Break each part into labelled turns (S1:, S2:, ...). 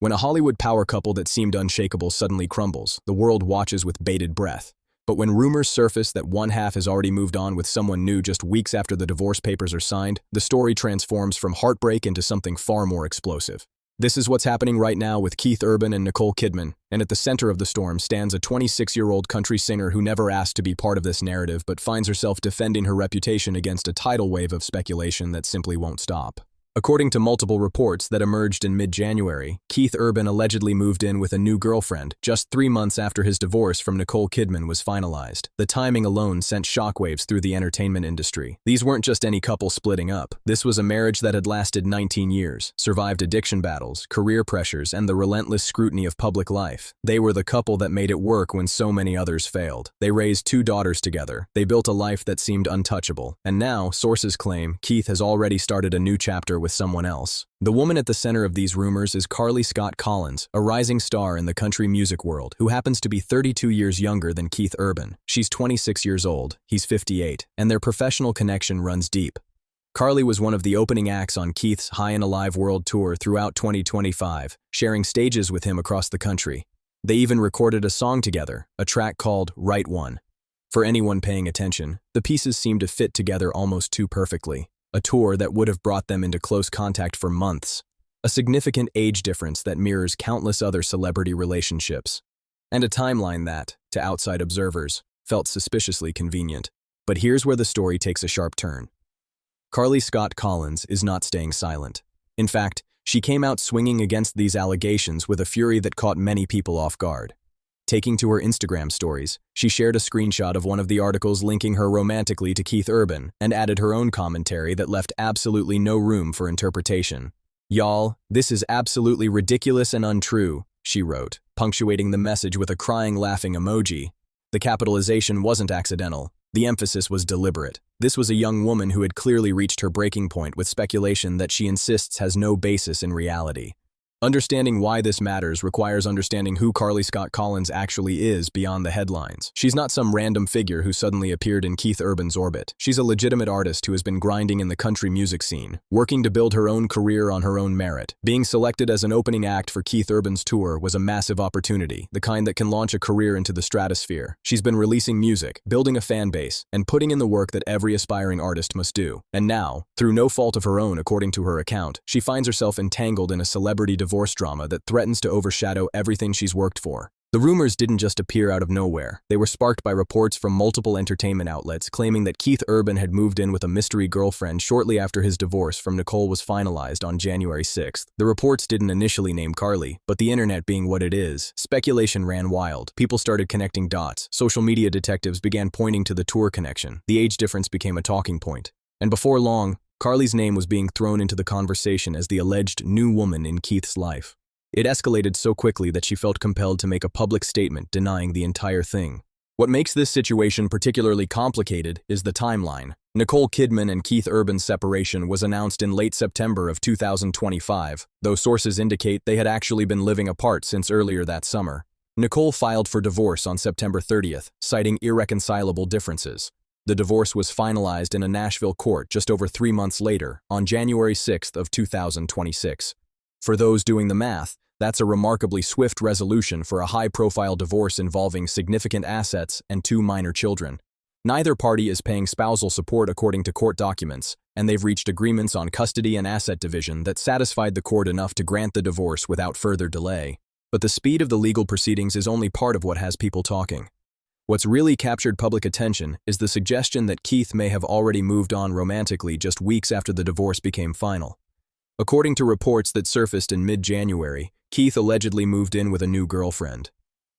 S1: When a Hollywood power couple that seemed unshakable suddenly crumbles, the world watches with bated breath. But when rumors surface that one half has already moved on with someone new just weeks after the divorce papers are signed, the story transforms from heartbreak into something far more explosive. This is what's happening right now with Keith Urban and Nicole Kidman, and at the center of the storm stands a 26-year-old country singer who never asked to be part of this narrative but finds herself defending her reputation against a tidal wave of speculation that simply won't stop. According to multiple reports that emerged in mid-January, Keith Urban allegedly moved in with a new girlfriend just 3 months after his divorce from Nicole Kidman was finalized. The timing alone sent shockwaves through the entertainment industry. These weren't just any couple splitting up. This was a marriage that had lasted 19 years, survived addiction battles, career pressures, and the relentless scrutiny of public life. They were the couple that made it work when so many others failed. They raised 2 daughters together. They built a life that seemed untouchable. And now, sources claim, Keith has already started a new chapter with someone else. The woman at the center of these rumors is Karley Scott Collins, a rising star in the country music world who happens to be 32 years younger than Keith Urban. She's 26 years old, he's 58, and their professional connection runs deep. Karley was one of the opening acts on Keith's High and Alive World Tour throughout 2025, sharing stages with him across the country. They even recorded a song together, a track called Right One. For anyone paying attention, the pieces seem to fit together almost too perfectly. A tour that would have brought them into close contact for months, a significant age difference that mirrors countless other celebrity relationships, and a timeline that, to outside observers, felt suspiciously convenient. But here's where the story takes a sharp turn. Karley Scott Collins is not staying silent. In fact, she came out swinging against these allegations with a fury that caught many people off guard. Taking to her Instagram stories, she shared a screenshot of one of the articles linking her romantically to Keith Urban and added her own commentary that left absolutely no room for interpretation. "Y'all, this is absolutely ridiculous and untrue," she wrote, punctuating the message with a crying laughing emoji. The capitalization wasn't accidental. The emphasis was deliberate. This was a young woman who had clearly reached her breaking point with speculation that she insists has no basis in reality. Understanding why this matters requires understanding who Karley Scott Collins actually is beyond the headlines. She's not some random figure who suddenly appeared in Keith Urban's orbit. She's a legitimate artist who has been grinding in the country music scene, working to build her own career on her own merit. Being selected as an opening act for Keith Urban's tour was a massive opportunity, the kind that can launch a career into the stratosphere. She's been releasing music, building a fan base, and putting in the work that every aspiring artist must do. And now, through no fault of her own according to her account, she finds herself entangled in a celebrity divorce drama that threatens to overshadow everything she's worked for. The rumors didn't just appear out of nowhere. They were sparked by reports from multiple entertainment outlets claiming that Keith Urban had moved in with a mystery girlfriend shortly after his divorce from Nicole was finalized on January 6th. The reports didn't initially name Karley, but the internet being what it is, speculation ran wild. People started connecting dots. Social media detectives began pointing to the tour connection. The age difference became a talking point. And before long, Karley's name was being thrown into the conversation as the alleged new woman in Keith's life. It escalated so quickly that she felt compelled to make a public statement denying the entire thing. What makes this situation particularly complicated is the timeline. Nicole Kidman and Keith Urban's separation was announced in late September of 2025, though sources indicate they had actually been living apart since earlier that summer. Nicole filed for divorce on September 30th, citing irreconcilable differences. The divorce was finalized in a Nashville court just over 3 months later, on January 6th of 2026. For those doing the math, that's a remarkably swift resolution for a high-profile divorce involving significant assets and 2 minor children. Neither party is paying spousal support according to court documents, and they've reached agreements on custody and asset division that satisfied the court enough to grant the divorce without further delay. But the speed of the legal proceedings is only part of what has people talking. What's really captured public attention is the suggestion that Keith may have already moved on romantically just weeks after the divorce became final. According to reports that surfaced in mid-January, Keith allegedly moved in with a new girlfriend.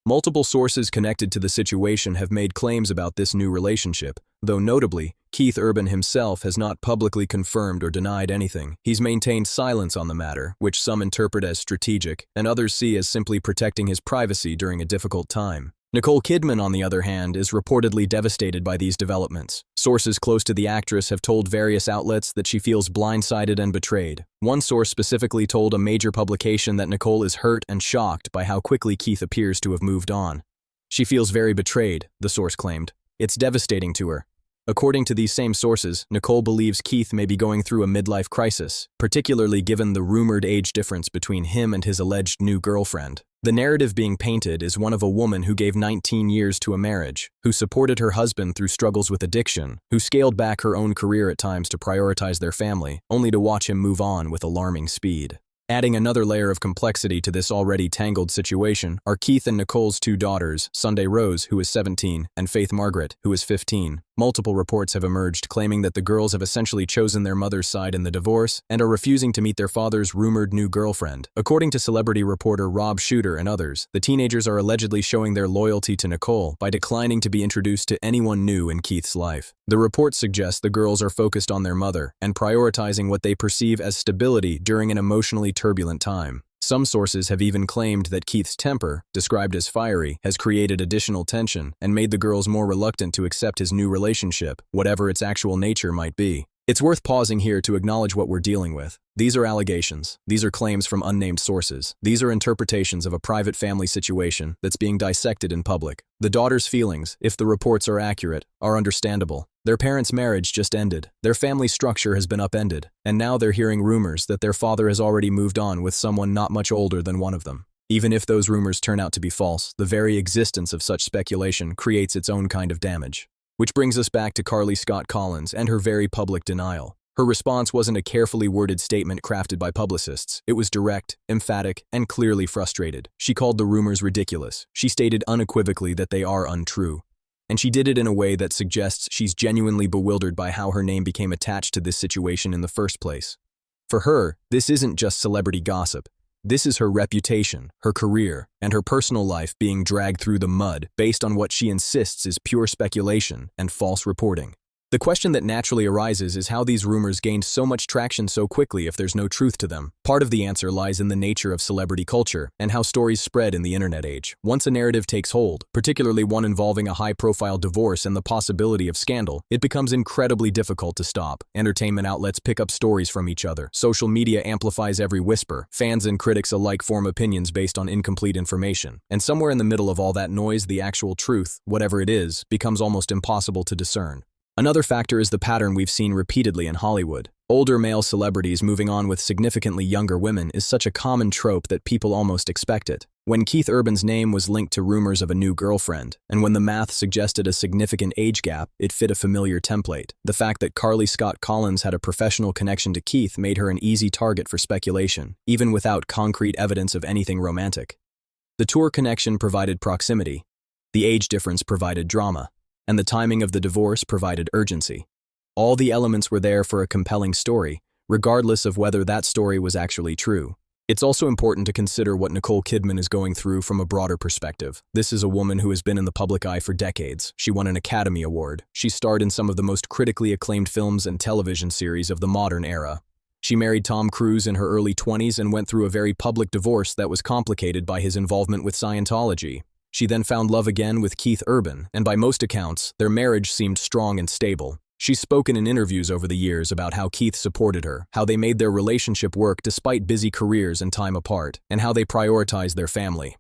S1: Multiple sources connected to the situation have made claims about this new relationship, though notably, Keith Urban himself has not publicly confirmed or denied anything. He's maintained silence on the matter, which some interpret as strategic, and others see as simply protecting his privacy during a difficult time. Nicole Kidman, on the other hand, is reportedly devastated by these developments. Sources close to the actress have told various outlets that she feels blindsided and betrayed. One source specifically told a major publication that Nicole is hurt and shocked by how quickly Keith appears to have moved on. She feels very betrayed, the source claimed. It's devastating to her. According to these same sources, Nicole believes Keith may be going through a midlife crisis, particularly given the rumored age difference between him and his alleged new girlfriend. The narrative being painted is one of a woman who gave 19 years to a marriage, who supported her husband through struggles with addiction, who scaled back her own career at times to prioritize their family, only to watch him move on with alarming speed. Adding another layer of complexity to this already tangled situation are Keith and Nicole's two daughters, Sunday Rose, who is 17, and Faith Margaret, who is 15. Multiple reports have emerged claiming that the girls have essentially chosen their mother's side in the divorce and are refusing to meet their father's rumored new girlfriend. According to celebrity reporter Rob Shooter and others, the teenagers are allegedly showing their loyalty to Nicole by declining to be introduced to anyone new in Keith's life. The reports suggest the girls are focused on their mother and prioritizing what they perceive as stability during an emotionally turbulent time. Some sources have even claimed that Keith's temper, described as fiery, has created additional tension and made the girls more reluctant to accept his new relationship, whatever its actual nature might be. It's worth pausing here to acknowledge what we're dealing with. These are allegations. These are claims from unnamed sources. These are interpretations of a private family situation that's being dissected in public. The daughter's feelings, if the reports are accurate, are understandable. Their parents' marriage just ended. Their family structure has been upended, and now they're hearing rumors that their father has already moved on with someone not much older than one of them. Even if those rumors turn out to be false, the very existence of such speculation creates its own kind of damage. Which brings us back to Karley Scott Collins and her very public denial. Her response wasn't a carefully worded statement crafted by publicists. It was direct, emphatic, and clearly frustrated. She called the rumors ridiculous. She stated unequivocally that they are untrue. And she did it in a way that suggests she's genuinely bewildered by how her name became attached to this situation in the first place. For her, this isn't just celebrity gossip. This is her reputation, her career, and her personal life being dragged through the mud based on what she insists is pure speculation and false reporting. The question that naturally arises is how these rumors gained so much traction so quickly if there's no truth to them. Part of the answer lies in the nature of celebrity culture and how stories spread in the internet age. Once a narrative takes hold, particularly one involving a high-profile divorce and the possibility of scandal, it becomes incredibly difficult to stop. Entertainment outlets pick up stories from each other. Social media amplifies every whisper. Fans and critics alike form opinions based on incomplete information. And somewhere in the middle of all that noise, the actual truth, whatever it is, becomes almost impossible to discern. Another factor is the pattern we've seen repeatedly in Hollywood. Older male celebrities moving on with significantly younger women is such a common trope that people almost expect it. When Keith Urban's name was linked to rumors of a new girlfriend, and when the math suggested a significant age gap, it fit a familiar template. The fact that Karley Scott Collins had a professional connection to Keith made her an easy target for speculation, even without concrete evidence of anything romantic. The tour connection provided proximity. The age difference provided drama. And the timing of the divorce provided urgency. All the elements were there for a compelling story, regardless of whether that story was actually true. It's also important to consider what Nicole Kidman is going through from a broader perspective. This is a woman who has been in the public eye for decades. She won an Academy Award. She starred in some of the most critically acclaimed films and television series of the modern era. She married Tom Cruise in her early 20s and went through a very public divorce that was complicated by his involvement with Scientology. She then found love again with Keith Urban, and by most accounts, their marriage seemed strong and stable. She's spoken in interviews over the years about how Keith supported her, how they made their relationship work despite busy careers and time apart, and how they prioritized their family.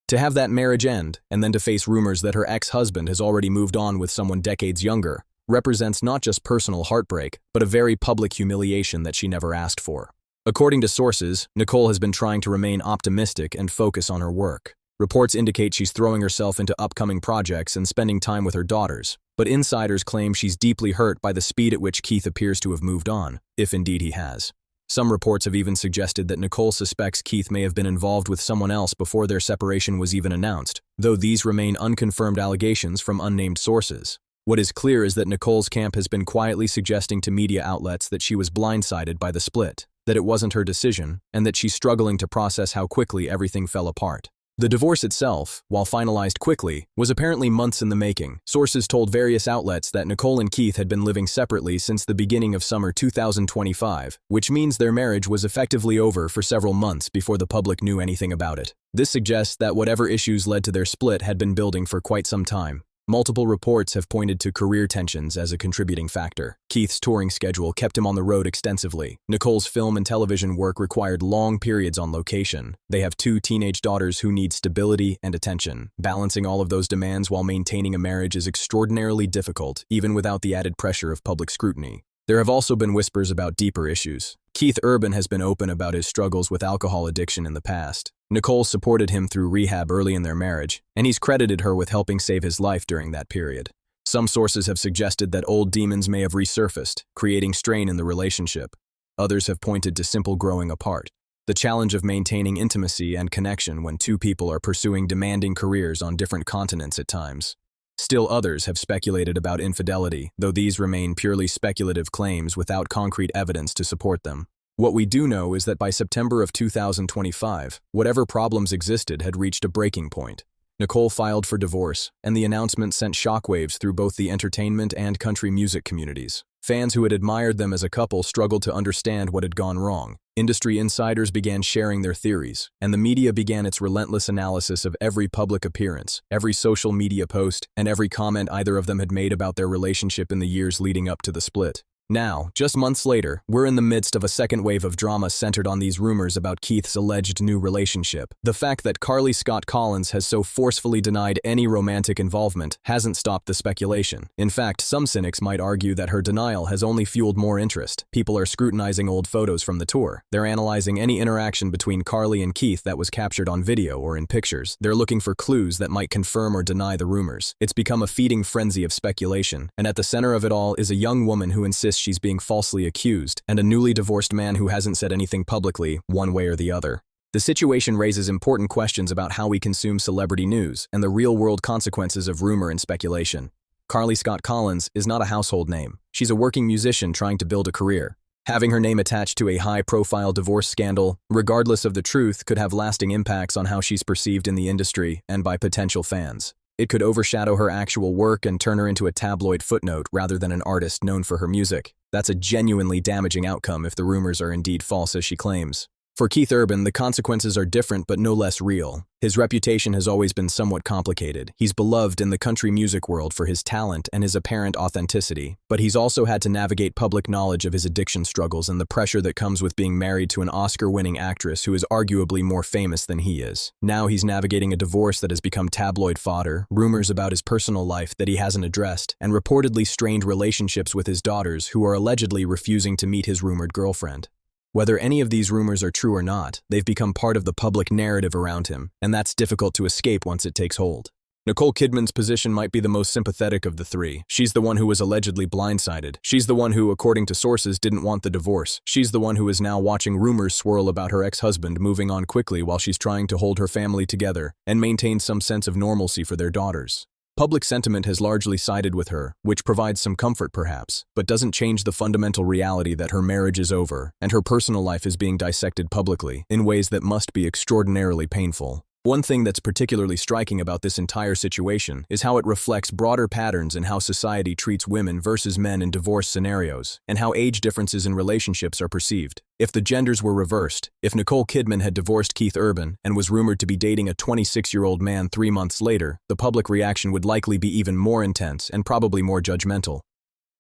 S1: To have that marriage end, and then to face rumors that her ex-husband has already moved on with someone decades younger, represents not just personal heartbreak, but a very public humiliation that she never asked for. According to sources, Nicole has been trying to remain optimistic and focus on her work. Reports indicate she's throwing herself into upcoming projects and spending time with her daughters, but insiders claim she's deeply hurt by the speed at which Keith appears to have moved on, if indeed he has. Some reports have even suggested that Nicole suspects Keith may have been involved with someone else before their separation was even announced, though these remain unconfirmed allegations from unnamed sources. What is clear is that Nicole's camp has been quietly suggesting to media outlets that she was blindsided by the split, that it wasn't her decision, and that she's struggling to process how quickly everything fell apart. The divorce itself, while finalized quickly, was apparently months in the making. Sources told various outlets that Nicole and Keith had been living separately since the beginning of summer 2025, which means their marriage was effectively over for several months before the public knew anything about it. This suggests that whatever issues led to their split had been building for quite some time. Multiple reports have pointed to career tensions as a contributing factor. Keith's touring schedule kept him on the road extensively. Nicole's film and television work required long periods on location. They have 2 teenage daughters who need stability and attention. Balancing all of those demands while maintaining a marriage is extraordinarily difficult, even without the added pressure of public scrutiny. There have also been whispers about deeper issues. Keith Urban has been open about his struggles with alcohol addiction in the past. Nicole supported him through rehab early in their marriage, and he's credited her with helping save his life during that period. Some sources have suggested that old demons may have resurfaced, creating strain in the relationship. Others have pointed to simple growing apart. The challenge of maintaining intimacy and connection when 2 people are pursuing demanding careers on different continents at times. Still others have speculated about infidelity, though these remain purely speculative claims without concrete evidence to support them. What we do know is that by September of 2025, whatever problems existed had reached a breaking point. Nicole filed for divorce, and the announcement sent shockwaves through both the entertainment and country music communities. Fans who had admired them as a couple struggled to understand what had gone wrong. Industry insiders began sharing their theories, and the media began its relentless analysis of every public appearance, every social media post, and every comment either of them had made about their relationship in the years leading up to the split. Now, just months later, we're in the midst of a second wave of drama centered on these rumors about Keith's alleged new relationship. The fact that Karley Scott Collins has so forcefully denied any romantic involvement hasn't stopped the speculation. In fact, some cynics might argue that her denial has only fueled more interest. People are scrutinizing old photos from the tour. They're analyzing any interaction between Karley and Keith that was captured on video or in pictures. They're looking for clues that might confirm or deny the rumors. It's become a feeding frenzy of speculation, and at the center of it all is a young woman who insists she's being falsely accused, and a newly divorced man who hasn't said anything publicly, one way or the other. The situation raises important questions about how we consume celebrity news and the real-world consequences of rumor and speculation. Karley Scott Collins is not a household name. She's a working musician trying to build a career. Having her name attached to a high-profile divorce scandal, regardless of the truth, could have lasting impacts on how she's perceived in the industry and by potential fans. It could overshadow her actual work and turn her into a tabloid footnote rather than an artist known for her music. That's a genuinely damaging outcome if the rumors are indeed false as she claims. For Keith Urban, the consequences are different but no less real. His reputation has always been somewhat complicated. He's beloved in the country music world for his talent and his apparent authenticity, but he's also had to navigate public knowledge of his addiction struggles and the pressure that comes with being married to an Oscar-winning actress who is arguably more famous than he is. Now he's navigating a divorce that has become tabloid fodder, rumors about his personal life that he hasn't addressed, and reportedly strained relationships with his daughters who are allegedly refusing to meet his rumored girlfriend. Whether any of these rumors are true or not, they've become part of the public narrative around him, and that's difficult to escape once it takes hold. Nicole Kidman's position might be the most sympathetic of the 3. She's the one who was allegedly blindsided. She's the one who, according to sources, didn't want the divorce. She's the one who is now watching rumors swirl about her ex-husband moving on quickly while she's trying to hold her family together and maintain some sense of normalcy for their daughters. Public sentiment has largely sided with her, which provides some comfort perhaps, but doesn't change the fundamental reality that her marriage is over and her personal life is being dissected publicly in ways that must be extraordinarily painful. One thing that's particularly striking about this entire situation is how it reflects broader patterns in how society treats women versus men in divorce scenarios, and how age differences in relationships are perceived. If the genders were reversed, if Nicole Kidman had divorced Keith Urban and was rumored to be dating a 26-year-old man 3 months later, the public reaction would likely be even more intense and probably more judgmental.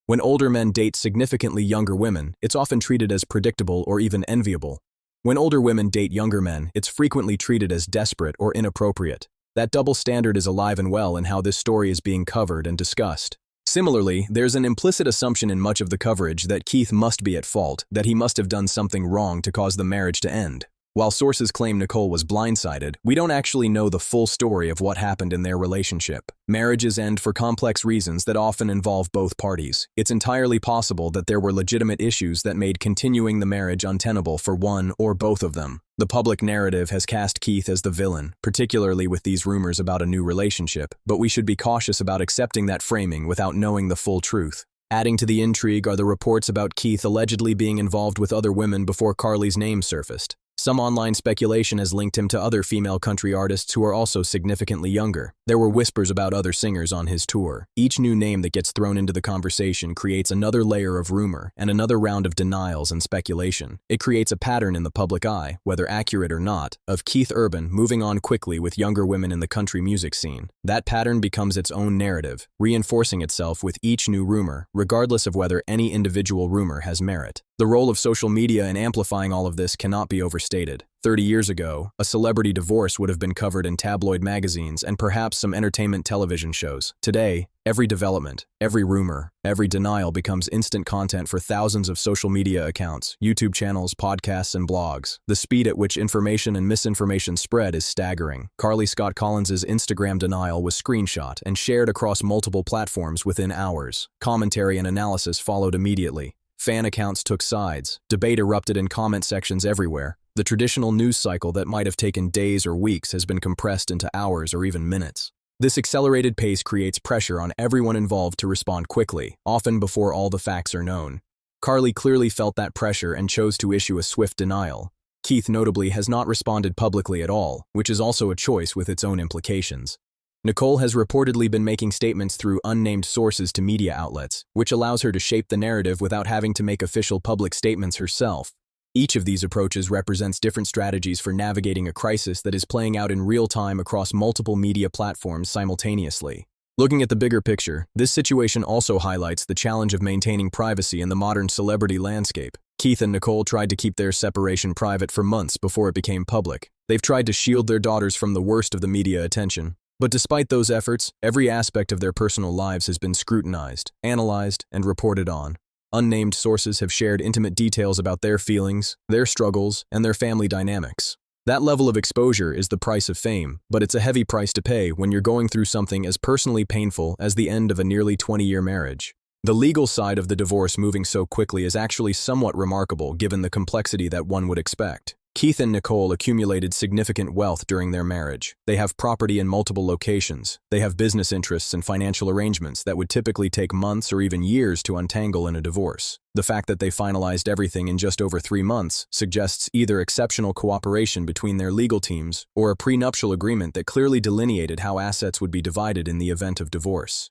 S1: When older men date significantly younger women, it's often treated as predictable or even enviable. When older women date younger men, it's frequently treated as desperate or inappropriate. That double standard is alive and well in how this story is being covered and discussed. Similarly, there's an implicit assumption in much of the coverage that Keith must be at fault, that he must have done something wrong to cause the marriage to end. While sources claim Nicole was blindsided, we don't actually know the full story of what happened in their relationship. Marriages end for complex reasons that often involve both parties. It's entirely possible that there were legitimate issues that made continuing the marriage untenable for one or both of them. The public narrative has cast Keith as the villain, particularly with these rumors about a new relationship, but we should be cautious about accepting that framing without knowing the full truth. Adding to the intrigue are the reports about Keith allegedly being involved with other women before Karley's name surfaced. Some online speculation has linked him to other female country artists who are also significantly younger. There were whispers about other singers on his tour. Each new name that gets thrown into the conversation creates another layer of rumor and another round of denials and speculation. It creates a pattern in the public eye, whether accurate or not, of Keith Urban moving on quickly with younger women in the country music scene. That pattern becomes its own narrative, reinforcing itself with each new rumor, regardless of whether any individual rumor has merit. The role of social media in amplifying all of this cannot be overstated. 30 years ago, a celebrity divorce would have been covered in tabloid magazines and perhaps some entertainment television shows. Today, every development, every rumor, every denial becomes instant content for thousands of social media accounts, YouTube channels, podcasts, and blogs. The speed at which information and misinformation spread is staggering. Karley Scott Collins' Instagram denial was screenshot and shared across multiple platforms within hours. Commentary and analysis followed immediately. Fan accounts took sides. Debate erupted in comment sections everywhere. The traditional news cycle that might have taken days or weeks has been compressed into hours or even minutes. This accelerated pace creates pressure on everyone involved to respond quickly, often before all the facts are known. Karley clearly felt that pressure and chose to issue a swift denial. Keith notably has not responded publicly at all, which is also a choice with its own implications. Nicole has reportedly been making statements through unnamed sources to media outlets, which allows her to shape the narrative without having to make official public statements herself. Each of these approaches represents different strategies for navigating a crisis that is playing out in real time across multiple media platforms simultaneously. Looking at the bigger picture, this situation also highlights the challenge of maintaining privacy in the modern celebrity landscape. Keith and Nicole tried to keep their separation private for months before it became public. They've tried to shield their daughters from the worst of the media attention. But despite those efforts, every aspect of their personal lives has been scrutinized, analyzed, and reported on. Unnamed sources have shared intimate details about their feelings, their struggles, and their family dynamics. That level of exposure is the price of fame, but it's a heavy price to pay when you're going through something as personally painful as the end of a nearly 20-year marriage. The legal side of the divorce moving so quickly is actually somewhat remarkable given the complexity that one would expect. Keith and Nicole accumulated significant wealth during their marriage. They have property in multiple locations. They have business interests and financial arrangements that would typically take months or even years to untangle in a divorce. The fact that they finalized everything in just over 3 months suggests either exceptional cooperation between their legal teams or a prenuptial agreement that clearly delineated how assets would be divided in the event of divorce.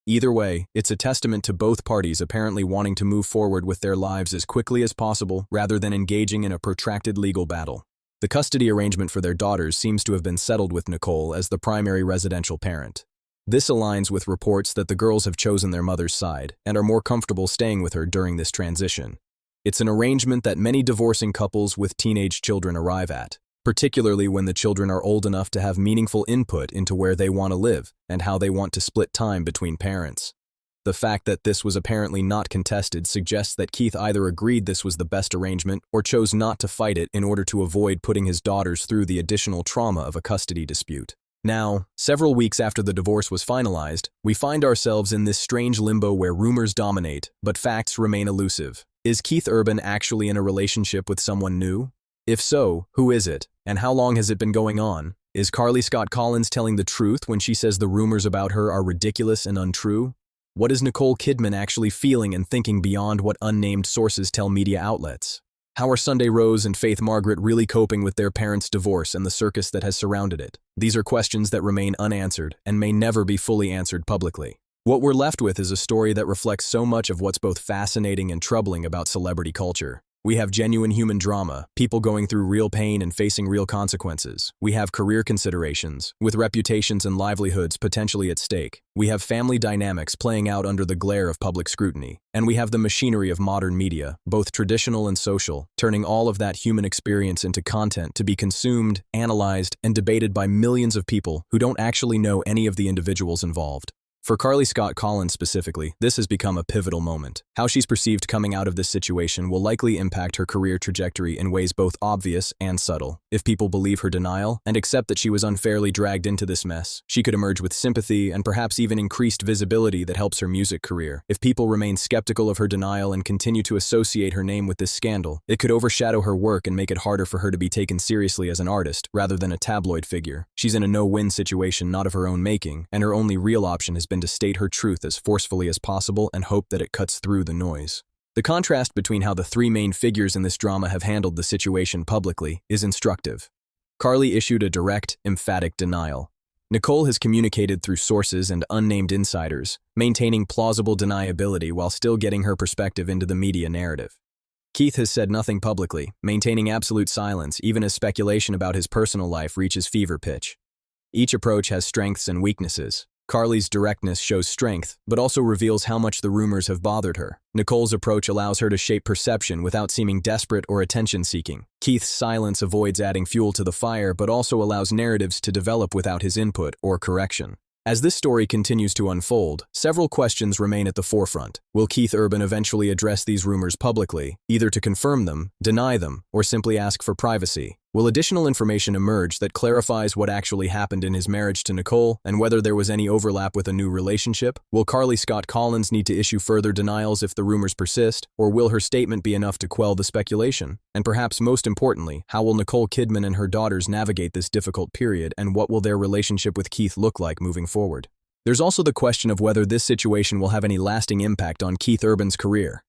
S1: Either way, it's a testament to both parties apparently wanting to move forward with their lives as quickly as possible rather than engaging in a protracted legal battle. The custody arrangement for their daughters seems to have been settled with Nicole as the primary residential parent. This aligns with reports that the girls have chosen their mother's side and are more comfortable staying with her during this transition. It's an arrangement that many divorcing couples with teenage children arrive at, particularly when the children are old enough to have meaningful input into where they want to live and how they want to split time between parents. The fact that this was apparently not contested suggests that Keith either agreed this was the best arrangement or chose not to fight it in order to avoid putting his daughters through the additional trauma of a custody dispute. Now, several weeks after the divorce was finalized, we find ourselves in this strange limbo where rumors dominate, but facts remain elusive. Is Keith Urban actually in a relationship with someone new? If so, who is it, and how long has it been going on? Is Karley Scott Collins telling the truth when she says the rumors about her are ridiculous and untrue? What is Nicole Kidman actually feeling and thinking beyond what unnamed sources tell media outlets? How are Sunday Rose and Faith Margaret really coping with their parents' divorce and the circus that has surrounded it? These are questions that remain unanswered and may never be fully answered publicly. What we're left with is a story that reflects so much of what's both fascinating and troubling about celebrity culture. We have genuine human drama, people going through real pain and facing real consequences. We have career considerations, with reputations and livelihoods potentially at stake. We have family dynamics playing out under the glare of public scrutiny. And we have the machinery of modern media, both traditional and social, turning all of that human experience into content to be consumed, analyzed, and debated by millions of people who don't actually know any of the individuals involved. For Karley Scott Collins specifically, this has become a pivotal moment. How she's perceived coming out of this situation will likely impact her career trajectory in ways both obvious and subtle. If people believe her denial and accept that she was unfairly dragged into this mess, she could emerge with sympathy and perhaps even increased visibility that helps her music career. If people remain skeptical of her denial and continue to associate her name with this scandal, it could overshadow her work and make it harder for her to be taken seriously as an artist rather than a tabloid figure. She's in a no-win situation not of her own making, and her only real option has been to state her truth as forcefully as possible and hope that it cuts through the noise. The contrast between how the three main figures in this drama have handled the situation publicly is instructive. Karley issued a direct, emphatic denial. Nicole has communicated through sources and unnamed insiders, maintaining plausible deniability while still getting her perspective into the media narrative. Keith has said nothing publicly, maintaining absolute silence even as speculation about his personal life reaches fever pitch. Each approach has strengths and weaknesses. Karley's directness shows strength, but also reveals how much the rumors have bothered her. Nicole's approach allows her to shape perception without seeming desperate or attention-seeking. Keith's silence avoids adding fuel to the fire, but also allows narratives to develop without his input or correction. As this story continues to unfold, several questions remain at the forefront. Will Keith Urban eventually address these rumors publicly, either to confirm them, deny them, or simply ask for privacy? Will additional information emerge that clarifies what actually happened in his marriage to Nicole and whether there was any overlap with a new relationship? Will Karley Scott Collins need to issue further denials if the rumors persist, or will her statement be enough to quell the speculation? And perhaps most importantly, how will Nicole Kidman and her daughters navigate this difficult period, and what will their relationship with Keith look like moving forward? There's also the question of whether this situation will have any lasting impact on Keith Urban's career.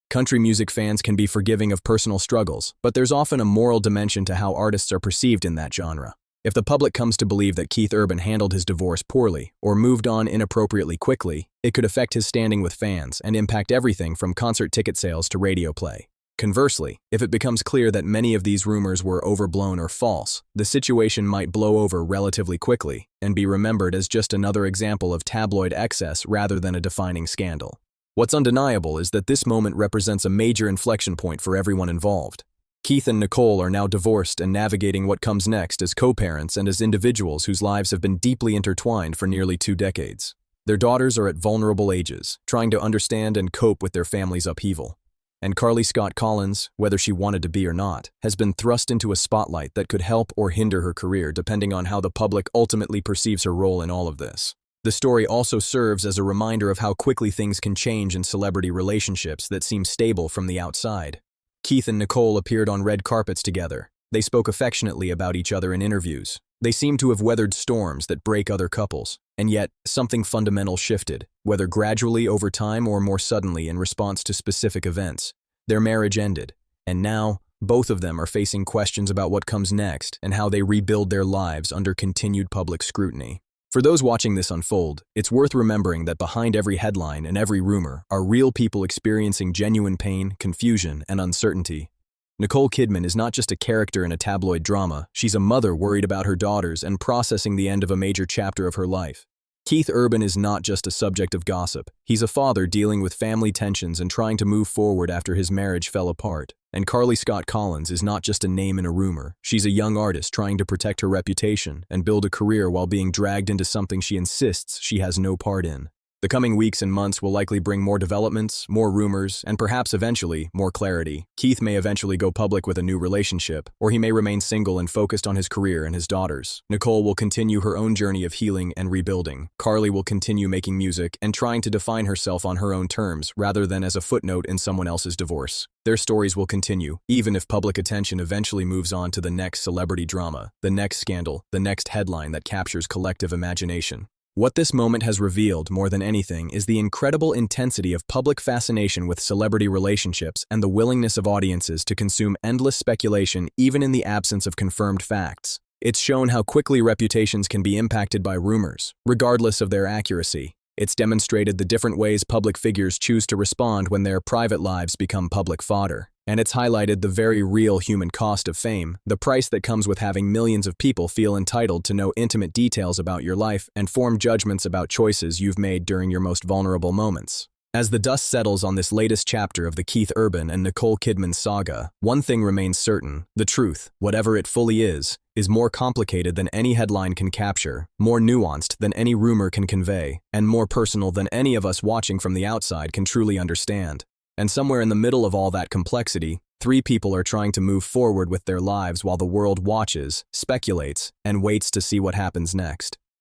S1: Country music fans can be forgiving of personal struggles, but there's often a moral dimension to how artists are perceived in that genre. If the public comes to believe that Keith Urban handled his divorce poorly or moved on inappropriately quickly, it could affect his standing with fans and impact everything from concert ticket sales to radio play. Conversely, if it becomes clear that many of these rumors were overblown or false, the situation might blow over relatively quickly and be remembered as just another example of tabloid excess rather than a defining scandal. What's undeniable is that this moment represents a major inflection point for everyone involved. Keith and Nicole are now divorced and navigating what comes next as co-parents and as individuals whose lives have been deeply intertwined for nearly 2 decades. Their daughters are at vulnerable ages, trying to understand and cope with their family's upheaval. And Karley Scott Collins, whether she wanted to be or not, has been thrust into a spotlight that could help or hinder her career depending on how the public ultimately perceives her role in all of this. The story also serves as a reminder of how quickly things can change in celebrity relationships that seem stable from the outside. Keith and Nicole appeared on red carpets together. They spoke affectionately about each other in interviews. They seemed to have weathered storms that break other couples. And yet, something fundamental shifted, whether gradually over time or more suddenly in response to specific events. Their marriage ended, and now, both of them are facing questions about what comes next and how they rebuild their lives under continued public scrutiny. For those watching this unfold, it's worth remembering that behind every headline and every rumor are real people experiencing genuine pain, confusion, and uncertainty. Nicole Kidman is not just a character in a tabloid drama, she's a mother worried about her daughters and processing the end of a major chapter of her life. Keith Urban is not just a subject of gossip, he's a father dealing with family tensions and trying to move forward after his marriage fell apart. And Karley Scott Collins is not just a name in a rumor, she's a young artist trying to protect her reputation and build a career while being dragged into something she insists she has no part in. The coming weeks and months will likely bring more developments, more rumors, and perhaps eventually, more clarity. Keith may eventually go public with a new relationship, or he may remain single and focused on his career and his daughters. Nicole will continue her own journey of healing and rebuilding. Karley will continue making music and trying to define herself on her own terms, rather than as a footnote in someone else's divorce. Their stories will continue, even if public attention eventually moves on to the next celebrity drama, the next scandal, the next headline that captures collective imagination. What this moment has revealed, more than anything, is the incredible intensity of public fascination with celebrity relationships and the willingness of audiences to consume endless speculation even in the absence of confirmed facts. It's shown how quickly reputations can be impacted by rumors, regardless of their accuracy. It's demonstrated the different ways public figures choose to respond when their private lives become public fodder. And it's highlighted the very real human cost of fame, the price that comes with having millions of people feel entitled to know intimate details about your life and form judgments about choices you've made during your most vulnerable moments. As the dust settles on this latest chapter of the Keith Urban and Nicole Kidman saga, one thing remains certain: the truth, whatever it fully is more complicated than any headline can capture, more nuanced than any rumor can convey, and more personal than any of us watching from the outside can truly understand. And somewhere in the middle of all that complexity, 3 people are trying to move forward with their lives while the world watches, speculates, and waits to see what happens next.